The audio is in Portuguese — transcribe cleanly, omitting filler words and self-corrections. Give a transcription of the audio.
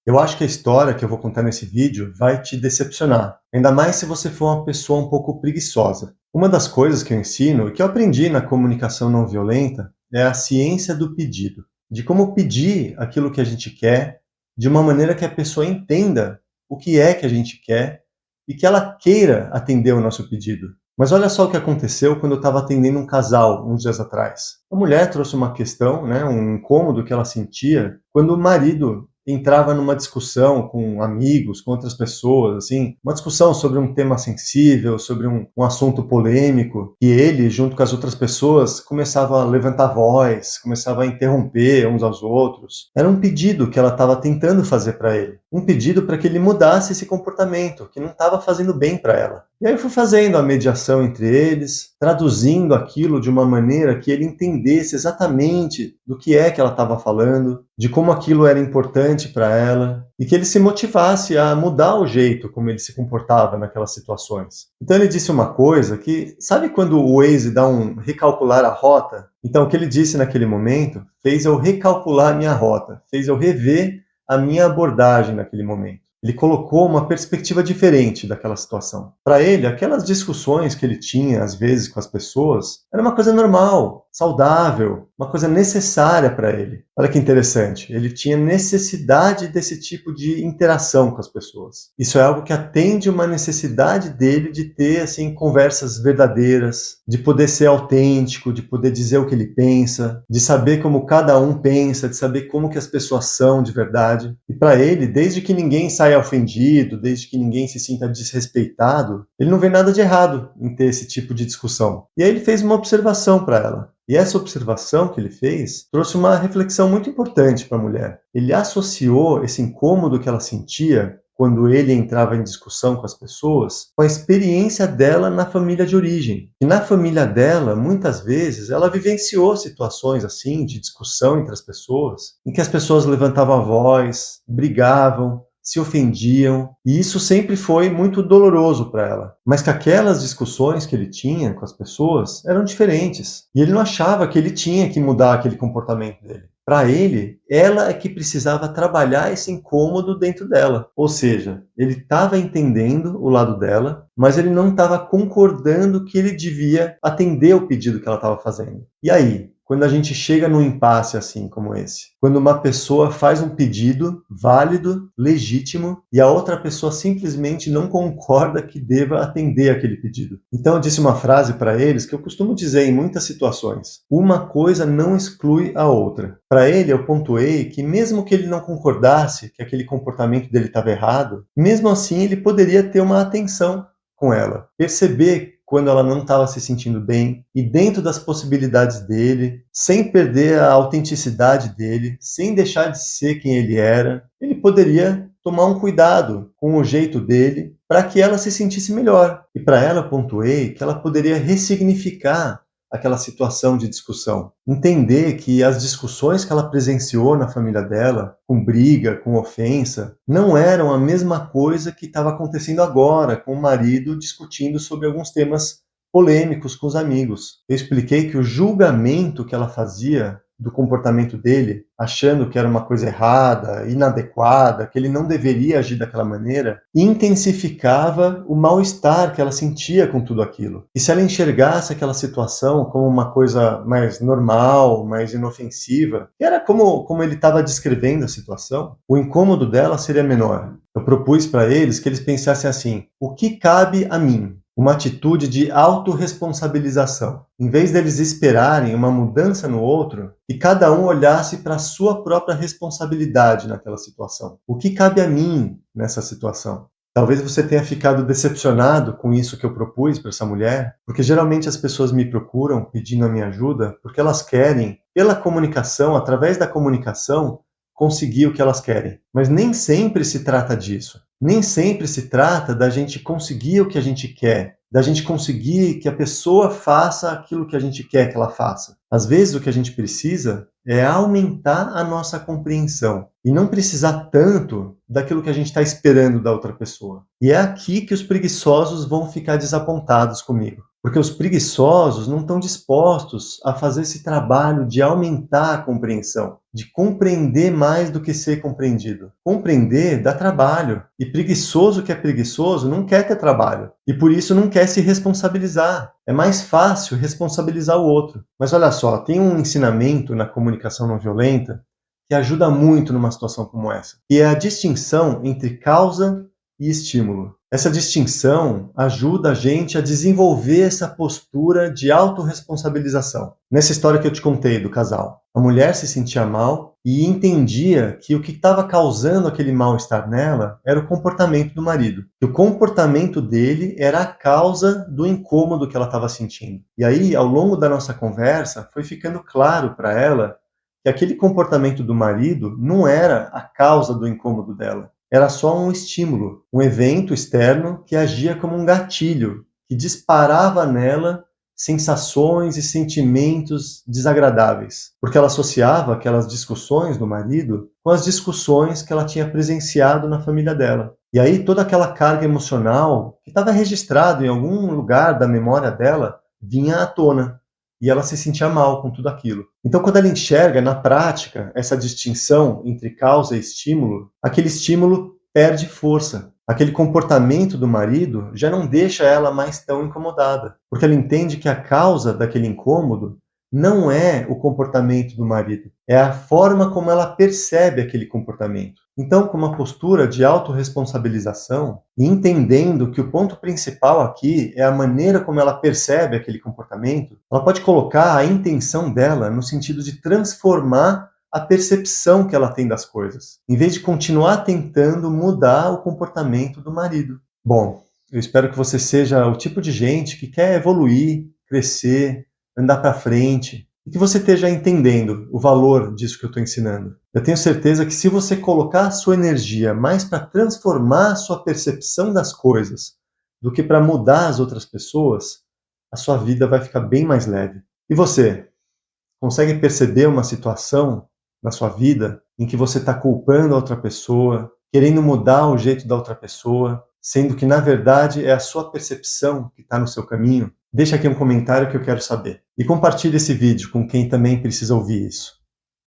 Eu acho que a história que eu vou contar nesse vídeo vai te decepcionar, ainda mais se você for uma pessoa um pouco preguiçosa. Uma das coisas que eu ensino e que eu aprendi na comunicação não violenta é a ciência do pedido, de como pedir aquilo que a gente quer de uma maneira que a pessoa entenda o que é que a gente quer e que ela queira atender o nosso pedido. Mas olha só o que aconteceu quando eu estava atendendo um casal uns dias atrás. A mulher trouxe uma questão, né, um incômodo que ela sentia quando o marido entrava numa discussão com amigos, com outras pessoas, assim, uma discussão sobre um tema sensível, sobre um assunto polêmico, e ele, junto com as outras pessoas, começava a levantar voz, começava a interromper uns aos outros. Era um pedido que ela estava tentando fazer para ele, um pedido para que ele mudasse esse comportamento, que não estava fazendo bem para ela. E aí eu fui fazendo a mediação entre eles, traduzindo aquilo de uma maneira que ele entendesse exatamente do que é que ela estava falando, de como aquilo era importante para ela, e que ele se motivasse a mudar o jeito como ele se comportava naquelas situações. Então ele disse uma coisa que, sabe quando o Waze dá um recalcular a rota? Então o que ele disse naquele momento fez eu recalcular a minha rota, fez eu rever a minha abordagem naquele momento. Ele colocou uma perspectiva diferente daquela situação. Para ele, aquelas discussões que ele tinha, às vezes, com as pessoas, era uma coisa normal, saudável, uma coisa necessária para ele. Olha que interessante, ele tinha necessidade desse tipo de interação com as pessoas. Isso é algo que atende uma necessidade dele de ter, assim, conversas verdadeiras, de poder ser autêntico, de poder dizer o que ele pensa, de saber como cada um pensa, de saber como que as pessoas são de verdade. E para ele, desde que ninguém saia ofendido, desde que ninguém se sinta desrespeitado, ele não vê nada de errado em ter esse tipo de discussão. E aí ele fez uma observação para ela. E essa observação que ele fez trouxe uma reflexão muito importante para a mulher. Ele associou esse incômodo que ela sentia quando ele entrava em discussão com as pessoas, com a experiência dela na família de origem. E na família dela, muitas vezes, ela vivenciou situações assim, de discussão entre as pessoas, em que as pessoas levantavam a voz, brigavam, se ofendiam, e isso sempre foi muito doloroso para ela. Mas que aquelas discussões que ele tinha com as pessoas eram diferentes, e ele não achava que ele tinha que mudar aquele comportamento dele. Para ele, ela é que precisava trabalhar esse incômodo dentro dela. Ou seja, ele estava entendendo o lado dela, mas ele não estava concordando que ele devia atender o pedido que ela estava fazendo. E aí? Quando a gente chega num impasse assim como esse, quando uma pessoa faz um pedido válido, legítimo, e a outra pessoa simplesmente não concorda que deva atender aquele pedido. Então eu disse uma frase para eles que eu costumo dizer em muitas situações: uma coisa não exclui a outra. Para ele eu pontuei que mesmo que ele não concordasse que aquele comportamento dele estava errado, mesmo assim ele poderia ter uma atenção com ela, perceber quando ela não estava se sentindo bem, e dentro das possibilidades dele, sem perder a autenticidade dele, sem deixar de ser quem ele era, ele poderia tomar um cuidado com o jeito dele para que ela se sentisse melhor. E para ela pontuei que ela poderia ressignificar aquela situação de discussão. Entender que as discussões que ela presenciou na família dela, com briga, com ofensa, não eram a mesma coisa que estava acontecendo agora com o marido discutindo sobre alguns temas polêmicos com os amigos. Eu expliquei que o julgamento que ela fazia do comportamento dele, achando que era uma coisa errada, inadequada, que ele não deveria agir daquela maneira, intensificava o mal-estar que ela sentia com tudo aquilo. E se ela enxergasse aquela situação como uma coisa mais normal, mais inofensiva, que era como ele estava descrevendo a situação, o incômodo dela seria menor. Eu propus para eles que eles pensassem assim: o que cabe a mim? Uma atitude de autorresponsabilização. Em vez deles esperarem uma mudança no outro, que cada um olhasse para a sua própria responsabilidade naquela situação. O que cabe a mim nessa situação? Talvez você tenha ficado decepcionado com isso que eu propus para essa mulher, porque geralmente as pessoas me procuram pedindo a minha ajuda porque elas querem, pela comunicação, através da comunicação, conseguir o que elas querem. Mas nem sempre se trata disso. Nem sempre se trata da gente conseguir o que a gente quer, da gente conseguir que a pessoa faça aquilo que a gente quer que ela faça. Às vezes o que a gente precisa é aumentar a nossa compreensão e não precisar tanto daquilo que a gente está esperando da outra pessoa. E é aqui que os preguiçosos vão ficar desapontados comigo. Porque os preguiçosos não estão dispostos a fazer esse trabalho de aumentar a compreensão, de compreender mais do que ser compreendido. Compreender dá trabalho, e preguiçoso que é preguiçoso não quer ter trabalho, e por isso não quer se responsabilizar. É mais fácil responsabilizar o outro. Mas olha só, tem um ensinamento na comunicação não violenta que ajuda muito numa situação como essa, que é a distinção entre causa e estímulo. Essa distinção ajuda a gente a desenvolver essa postura de autorresponsabilização. Nessa história que eu te contei do casal, a mulher se sentia mal e entendia que o que estava causando aquele mal-estar nela era o comportamento do marido. Que o comportamento dele era a causa do incômodo que ela estava sentindo. E aí, ao longo da nossa conversa, foi ficando claro para ela que aquele comportamento do marido não era a causa do incômodo dela. Era só um estímulo, um evento externo que agia como um gatilho, que disparava nela sensações e sentimentos desagradáveis, porque ela associava aquelas discussões do marido com as discussões que ela tinha presenciado na família dela. E aí toda aquela carga emocional que estava registrado em algum lugar da memória dela vinha à tona. E ela se sentia mal com tudo aquilo. Então, quando ela enxerga na prática essa distinção entre causa e estímulo, aquele estímulo perde força. Aquele comportamento do marido já não deixa ela mais tão incomodada, porque ela entende que a causa daquele incômodo não é o comportamento do marido, é a forma como ela percebe aquele comportamento. Então, com uma postura de autorresponsabilização, e entendendo que o ponto principal aqui é a maneira como ela percebe aquele comportamento, ela pode colocar a intenção dela no sentido de transformar a percepção que ela tem das coisas, em vez de continuar tentando mudar o comportamento do marido. Bom, eu espero que você seja o tipo de gente que quer evoluir, crescer, andar para frente, e que você esteja entendendo o valor disso que eu estou ensinando. Eu tenho certeza que se você colocar a sua energia mais para transformar a sua percepção das coisas do que para mudar as outras pessoas, a sua vida vai ficar bem mais leve. E você, consegue perceber uma situação na sua vida em que você está culpando a outra pessoa, querendo mudar o jeito da outra pessoa, sendo que na verdade é a sua percepção que está no seu caminho? Deixa aqui um comentário que eu quero saber. E compartilhe esse vídeo com quem também precisa ouvir isso.